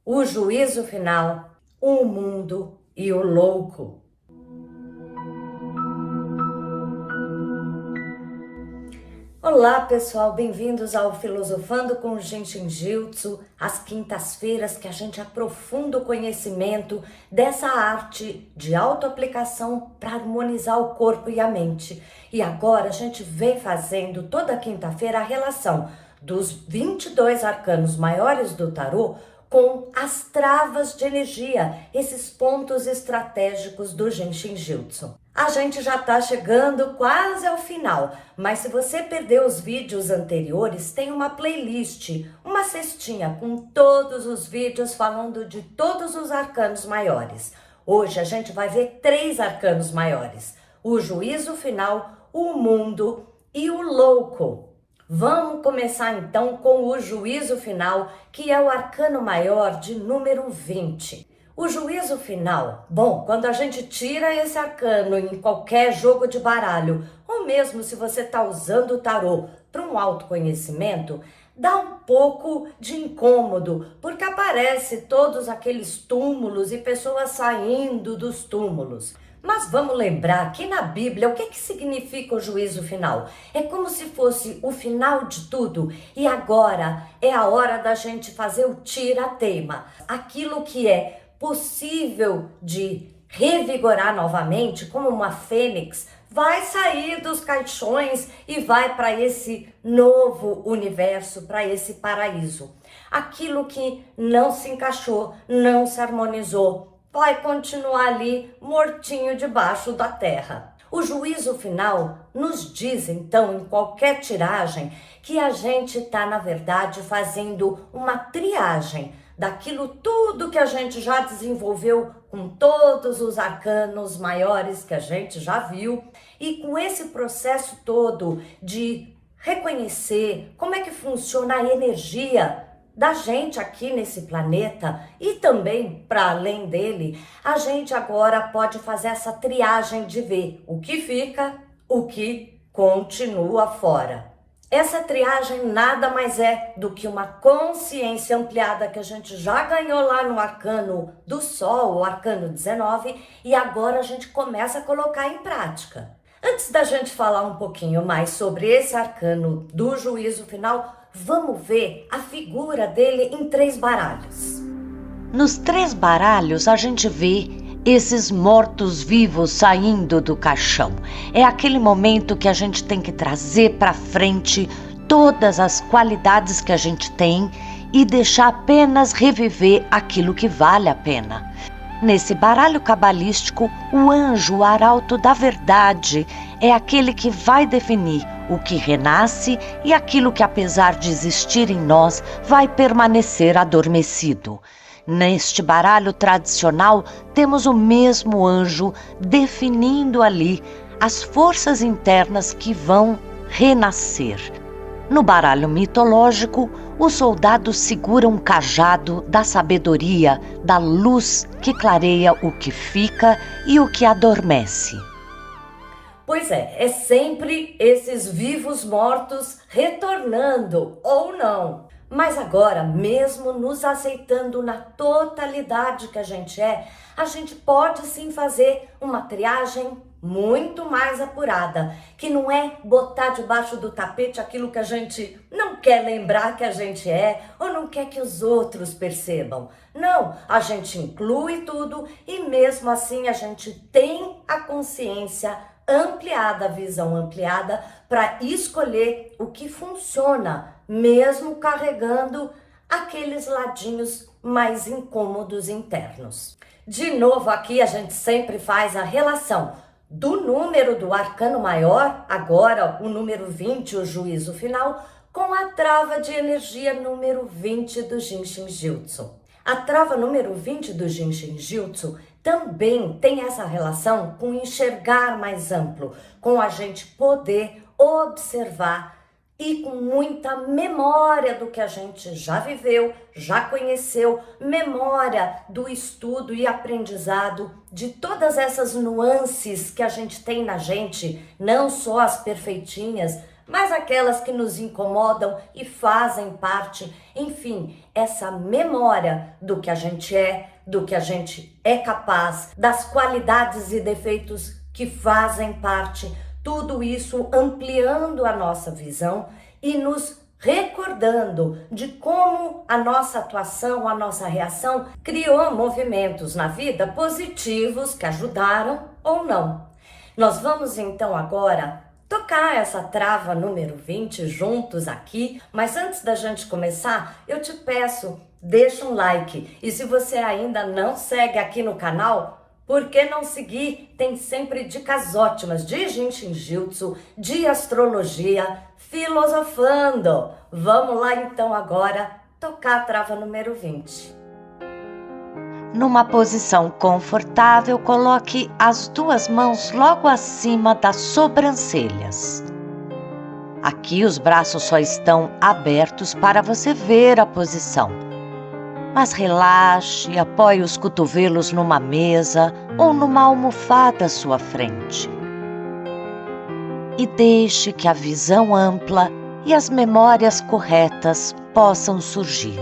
o juízo final, o mundo e o louco. Olá pessoal, bem-vindos ao Filosofando com Genshin Jutsu, às quintas-feiras que a gente aprofunda o conhecimento dessa arte de autoaplicação para harmonizar o corpo e a mente. E agora a gente vem fazendo toda quinta-feira a relação dos 22 arcanos maiores do tarô com as travas de energia, esses pontos estratégicos do Genshin Jutsu. A gente já está chegando quase ao final, mas se você perdeu os vídeos anteriores, tem uma playlist, uma cestinha com todos os vídeos falando de todos os arcanos maiores. Hoje a gente vai ver 3 arcanos maiores: o juízo final, o mundo e o louco. Vamos começar então com o juízo final, que é o arcano maior de número 20. O juízo final, bom, quando a gente tira esse arcano em qualquer jogo de baralho, ou mesmo se você está usando o tarô para um autoconhecimento, dá um pouco de incômodo, porque aparece todos aqueles túmulos e pessoas saindo dos túmulos. Mas vamos lembrar que na Bíblia, o que significa o juízo final? É como se fosse o final de tudo e agora é a hora da gente fazer o tira-teima. Aquilo que é possível de revigorar novamente, como uma fênix, vai sair dos caixões e vai para esse novo universo, para esse paraíso. Aquilo que não se encaixou, não se harmonizou, vai continuar ali mortinho debaixo da terra. O juízo final nos diz, então, em qualquer tiragem, que a gente está, na verdade, fazendo uma triagem daquilo tudo que a gente já desenvolveu com todos os arcanos maiores que a gente já viu, e com esse processo todo de reconhecer como é que funciona a energia da gente aqui nesse planeta e também para além dele, a gente agora pode fazer essa triagem de ver o que fica, o que continua fora. Essa triagem nada mais é do que uma consciência ampliada que a gente já ganhou lá no arcano do Sol, o arcano 19, e agora a gente começa a colocar em prática. Antes da gente falar um pouquinho mais sobre esse arcano do juízo final, vamos ver a figura dele em 3 baralhos. Nos 3 baralhos a gente vê esses mortos-vivos saindo do caixão. É aquele momento que a gente tem que trazer para frente todas as qualidades que a gente tem e deixar apenas reviver aquilo que vale a pena. Nesse baralho cabalístico, o anjo, o arauto da verdade, é aquele que vai definir o que renasce e aquilo que, apesar de existir em nós, vai permanecer adormecido. Neste baralho tradicional, temos o mesmo anjo definindo ali as forças internas que vão renascer. No baralho mitológico, o soldado segura um cajado da sabedoria, da luz que clareia o que fica e o que adormece. Pois é sempre esses vivos mortos retornando, ou não. Mas agora, mesmo nos aceitando na totalidade que a gente é, a gente pode sim fazer uma triagem muito mais apurada, que não é botar debaixo do tapete aquilo que a gente não quer lembrar que a gente é ou não quer que os outros percebam. Não, a gente inclui tudo e mesmo assim a gente tem a consciência ampliada, a visão ampliada para escolher o que funciona, mesmo carregando aqueles ladinhos mais incômodos internos. De novo aqui a gente sempre faz a relação do número do arcano maior, agora o número 20, o juízo final, com a trava de energia número 20 do Genshin Jutsu. A trava número 20 do Genshin Jutsu também tem essa relação com enxergar mais amplo, com a gente poder observar e com muita memória do que a gente já viveu, já conheceu, memória do estudo e aprendizado de todas essas nuances que a gente tem na gente, não só as perfeitinhas, mas aquelas que nos incomodam e fazem parte, enfim, essa memória do que a gente é, do que a gente é capaz, das qualidades e defeitos que fazem parte, tudo isso ampliando a nossa visão e nos recordando de como a nossa atuação, a nossa reação criou movimentos na vida positivos que ajudaram ou não. Nós vamos então agora tocar essa trava número 20 juntos aqui, mas antes da gente começar, eu te peço, deixa um like. E se você ainda não segue aqui no canal, por que não seguir? Tem sempre dicas ótimas de Jinshin Jyutsu, de astrologia, filosofando. Vamos lá então agora tocar a trava número 20. Numa posição confortável, coloque as duas mãos logo acima das sobrancelhas. Aqui os braços só estão abertos para você ver a posição. Mas relaxe e apoie os cotovelos numa mesa ou numa almofada à sua frente. E deixe que a visão ampla e as memórias corretas possam surgir.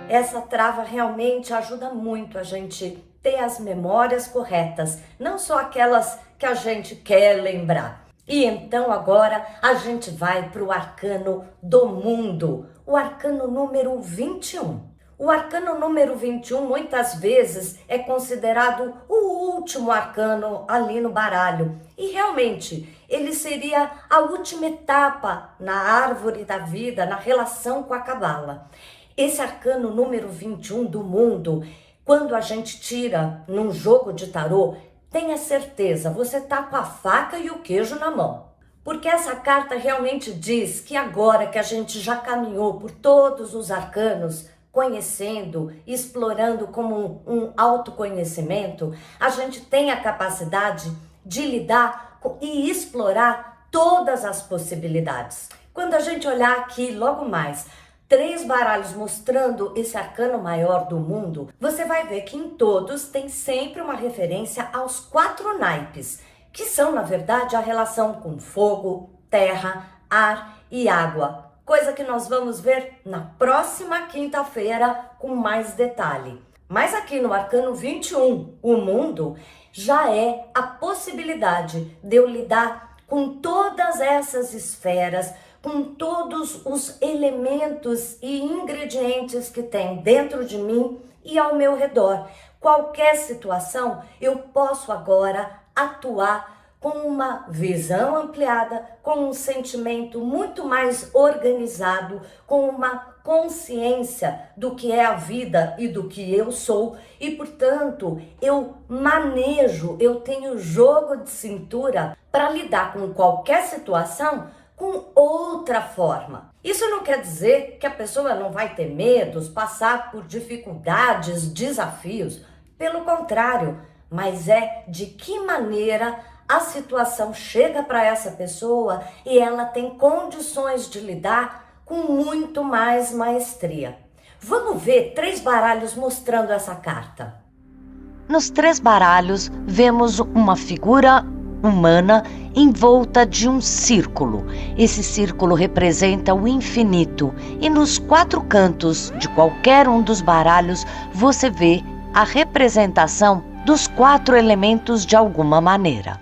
Essa trava realmente ajuda muito a gente ter as memórias corretas, não só aquelas que a gente quer lembrar. E então agora a gente vai para o arcano do mundo, o arcano número 21. O arcano número 21 muitas vezes é considerado o último arcano ali no baralho. E realmente ele seria a última etapa na árvore da vida, na relação com a cabala. Esse arcano número 21 do mundo, quando a gente tira num jogo de tarô, tenha certeza, você tá com a faca e o queijo na mão. Porque essa carta realmente diz que agora que a gente já caminhou por todos os arcanos, conhecendo, explorando como um autoconhecimento, a gente tem a capacidade de lidar e explorar todas as possibilidades. Quando a gente olhar aqui logo mais, 3 baralhos mostrando esse arcano maior do mundo, você vai ver que em todos tem sempre uma referência aos 4 naipes, que são, na verdade, a relação com fogo, terra, ar e água, coisa que nós vamos ver na próxima quinta-feira com mais detalhe. Mas aqui no arcano 21, o mundo, já é a possibilidade de eu lidar com todas essas esferas, com todos os elementos e ingredientes que tem dentro de mim e ao meu redor. Qualquer situação, eu posso agora atuar com uma visão ampliada, com um sentimento muito mais organizado, com uma consciência do que é a vida e do que eu sou, e portanto eu manejo, eu tenho jogo de cintura para lidar com qualquer situação com outra forma. Isso não quer dizer que a pessoa não vai ter medos, passar por dificuldades, desafios. Pelo contrário, mas é de que maneira a situação chega para essa pessoa e ela tem condições de lidar com muito mais maestria. Vamos ver 3 baralhos mostrando essa carta. Nos 3 baralhos, vemos uma figura humana envolta de um círculo. Esse círculo representa o infinito e nos 4 cantos de qualquer um dos baralhos você vê a representação dos 4 elementos de alguma maneira.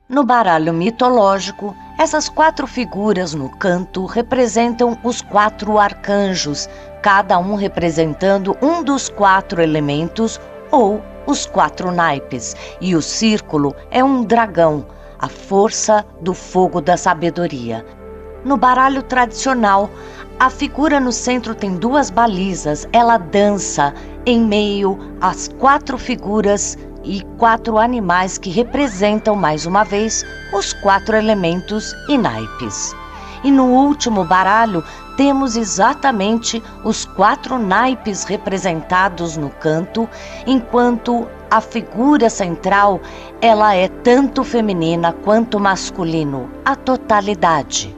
No baralho mitológico, essas 4 figuras no canto representam os 4 arcanjos, cada um representando um dos 4 elementos ou os 4 naipes, e o círculo é um dragão, a força do fogo da sabedoria. No baralho tradicional, a figura no centro tem 2 balizas, ela dança em meio às 4 figuras e 4 animais que representam mais uma vez os 4 elementos e naipes. E no último baralho temos exatamente os 4 naipes representados no canto, enquanto a figura central ela é tanto feminina quanto masculino, a totalidade.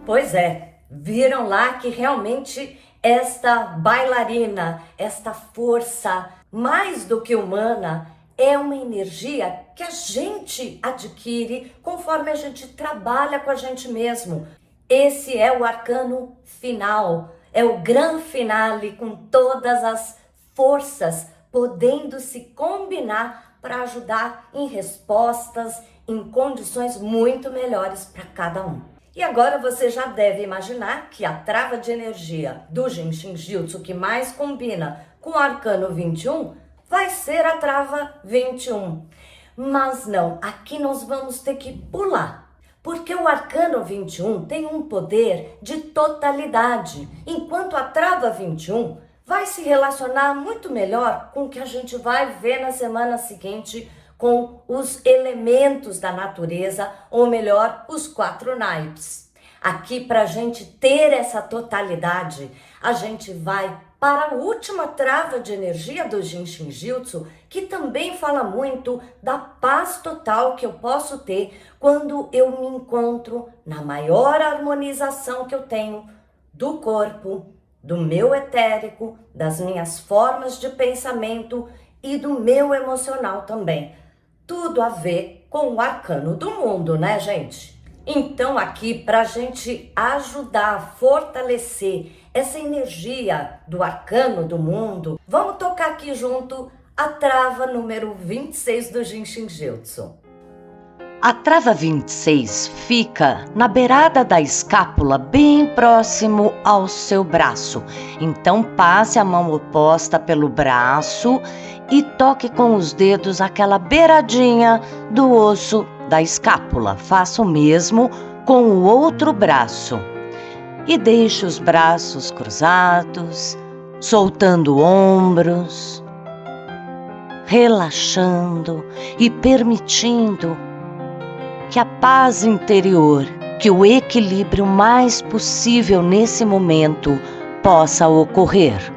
Pois é, viram lá que realmente esta bailarina, esta força mais do que humana, é uma energia que a gente adquire conforme a gente trabalha com a gente mesmo. Esse é o arcano final, é o grande finale com todas as forças podendo se combinar para ajudar em respostas, em condições muito melhores para cada um. E agora você já deve imaginar que a trava de energia do Jinshin Jyutsu que mais combina com o arcano 21 vai ser a trava 21. Mas não, aqui nós vamos ter que pular. Porque o arcano 21 tem um poder de totalidade, enquanto a trava 21 vai se relacionar muito melhor com o que a gente vai ver na semana seguinte com os elementos da natureza, ou melhor, os 4 naipes. Aqui, para a gente ter essa totalidade, a gente vai para a última trava de energia do Jinshin Jyutsu, que também fala muito da paz total que eu posso ter quando eu me encontro na maior harmonização que eu tenho do corpo, do meu etérico, das minhas formas de pensamento e do meu emocional também. Tudo a ver com o arcano do mundo, né, gente? Então, aqui, para a gente ajudar a fortalecer essa energia do arcano do mundo, vamos tocar aqui junto a trava número 26 do Jinshin Jyutsu. A trava 26 fica na beirada da escápula, bem próximo ao seu braço. Então passe a mão oposta pelo braço e toque com os dedos aquela beiradinha do osso da escápula. Faça o mesmo com o outro braço. E deixe os braços cruzados, soltando ombros, relaxando e permitindo que a paz interior, que o equilíbrio mais possível nesse momento possa ocorrer.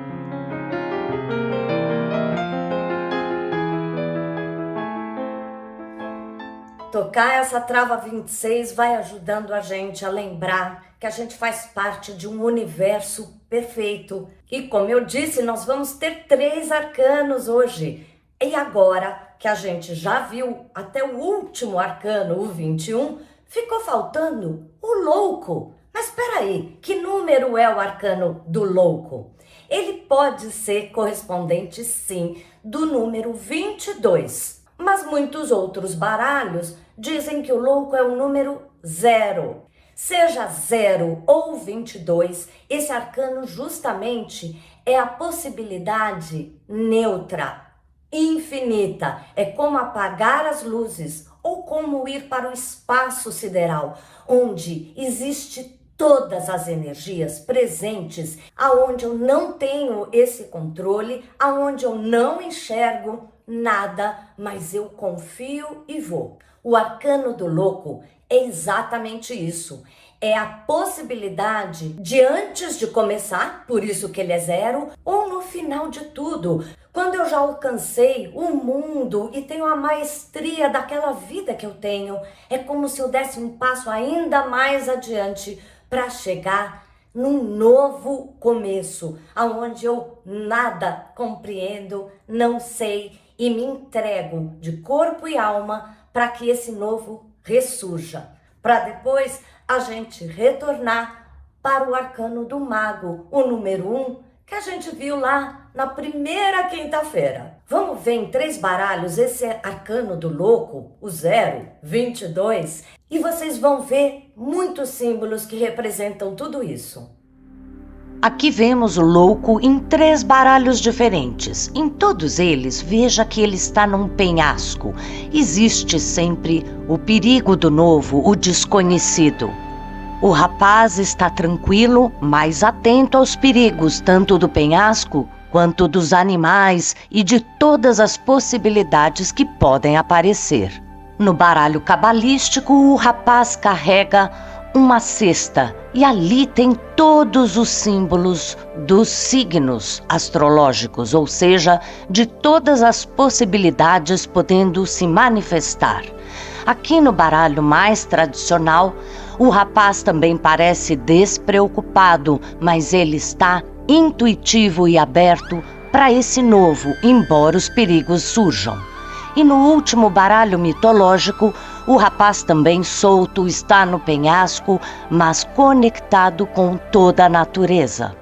Tocar essa trava 26 vai ajudando a gente a lembrar que a gente faz parte de um universo perfeito. E como eu disse, nós vamos ter 3 arcanos hoje. E agora que a gente já viu até o último arcano, o 21, ficou faltando o louco. Mas espera aí, que número é o arcano do louco? Ele pode ser correspondente, sim, do número 22. Mas muitos outros baralhos dizem que o louco é o número 0. Seja 0 ou 22, esse arcano justamente é a possibilidade neutra, infinita. É como apagar as luzes ou como ir para o espaço sideral, onde existe todas as energias presentes, aonde eu não tenho esse controle, aonde eu não enxergo nada, mas eu confio e vou. O arcano do louco é exatamente isso. É a possibilidade de antes de começar, por isso que ele é 0, ou no final de tudo, quando eu já alcancei o mundo e tenho a maestria daquela vida que eu tenho, é como se eu desse um passo ainda mais adiante para chegar num novo começo, aonde eu nada compreendo, não sei e me entrego de corpo e alma para que esse novo ressurja, para depois a gente retornar para o arcano do mago, o número 1, que a gente viu lá na primeira quinta-feira. Vamos ver em 3 baralhos esse arcano do louco, o 0, 22, e vocês vão ver muitos símbolos que representam tudo isso. Aqui vemos o louco em 3 baralhos diferentes. Em todos eles, veja que ele está num penhasco. Existe sempre o perigo do novo, o desconhecido. O rapaz está tranquilo, mas atento aos perigos, tanto do penhasco quanto dos animais e de todas as possibilidades que podem aparecer. No baralho cabalístico, o rapaz carrega uma cesta e ali tem todos os símbolos dos signos astrológicos, ou seja, de todas as possibilidades podendo se manifestar. Aqui no baralho mais tradicional, o rapaz também parece despreocupado, mas ele está intuitivo e aberto para esse novo, embora os perigos surjam. E no último baralho mitológico, o rapaz também solto está no penhasco, mas conectado com toda a natureza.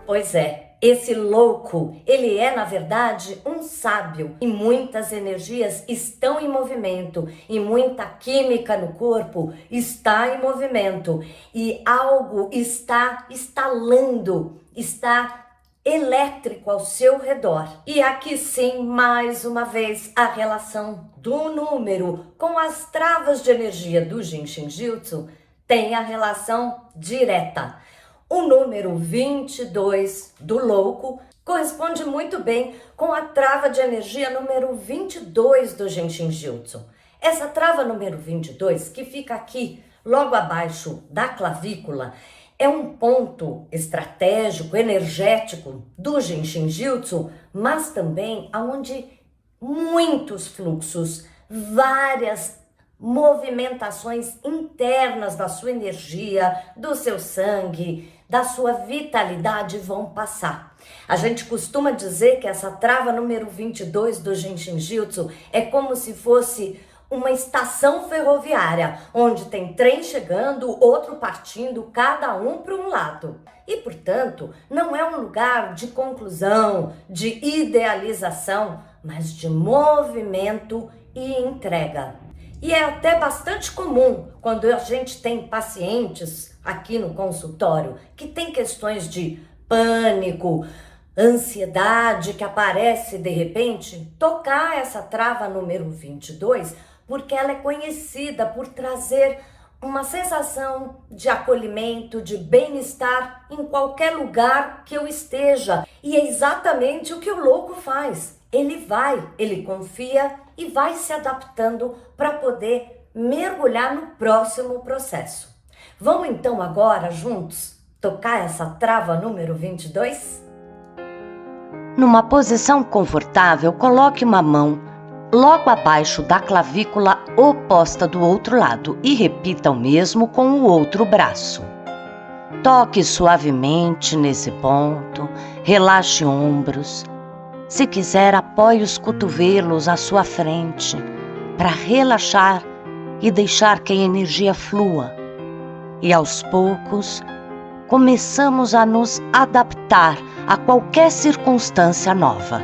Pois é, esse louco, ele é na verdade um sábio e muitas energias estão em movimento e muita química no corpo está em movimento e algo está estalando, está elétrico ao seu redor. E aqui sim, mais uma vez, a relação do número com as travas de energia do Jinshin Jyutsu tem a relação direta. O número 22 do louco corresponde muito bem com a trava de energia número 22 do Jinshin Jyutsu. Essa trava número 22, que fica aqui logo abaixo da clavícula, é um ponto estratégico, energético do Jinshin Jyutsu, mas também onde muitos fluxos, várias movimentações internas da sua energia, do seu sangue, da sua vitalidade vão passar. A gente costuma dizer que essa trava número 22 do Jinshin Jyutsu é como se fosse uma estação ferroviária, onde tem trem chegando, outro partindo, cada um para um lado. E, portanto, não é um lugar de conclusão, de idealização, mas de movimento e entrega. E é até bastante comum quando a gente tem pacientes aqui no consultório que tem questões de pânico, ansiedade que aparece de repente, tocar essa trava número 22, porque ela é conhecida por trazer uma sensação de acolhimento, de bem-estar em qualquer lugar que eu esteja. E é exatamente o que o louco faz. Ele confia e vai se adaptando para poder mergulhar no próximo processo. Vamos então agora juntos tocar essa trava número 22? Numa posição confortável, coloque uma mão logo abaixo da clavícula oposta do outro lado e repita o mesmo com o outro braço. Toque suavemente nesse ponto, relaxe ombros. Se quiser, apoie os cotovelos à sua frente para relaxar e deixar que a energia flua. E aos poucos, começamos a nos adaptar a qualquer circunstância nova.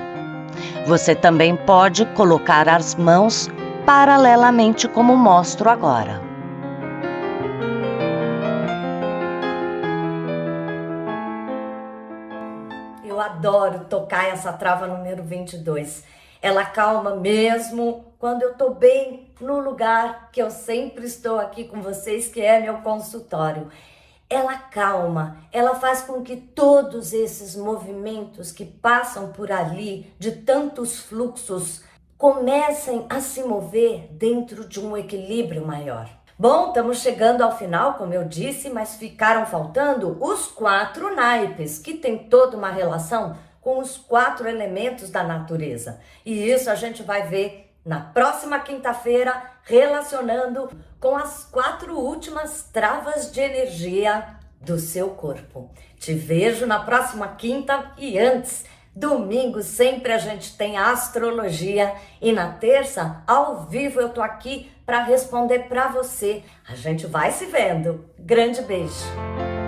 Você também pode colocar as mãos paralelamente como mostro agora. Eu adoro tocar essa trava número 22. Ela calma mesmo quando eu estou bem no lugar que eu sempre estou aqui com vocês, que é meu consultório. Ela calma, ela faz com que todos esses movimentos que passam por ali, de tantos fluxos, comecem a se mover dentro de um equilíbrio maior. Bom, estamos chegando ao final, como eu disse, mas ficaram faltando os 4 naipes, que tem toda uma relação com os 4 elementos da natureza. E isso a gente vai ver na próxima quinta-feira, relacionando com as 4 últimas travas de energia do seu corpo. Te vejo na próxima quinta e antes, domingo sempre a gente tem a astrologia e na terça, ao vivo, eu tô aqui para responder para você. A gente vai se vendo. Grande beijo!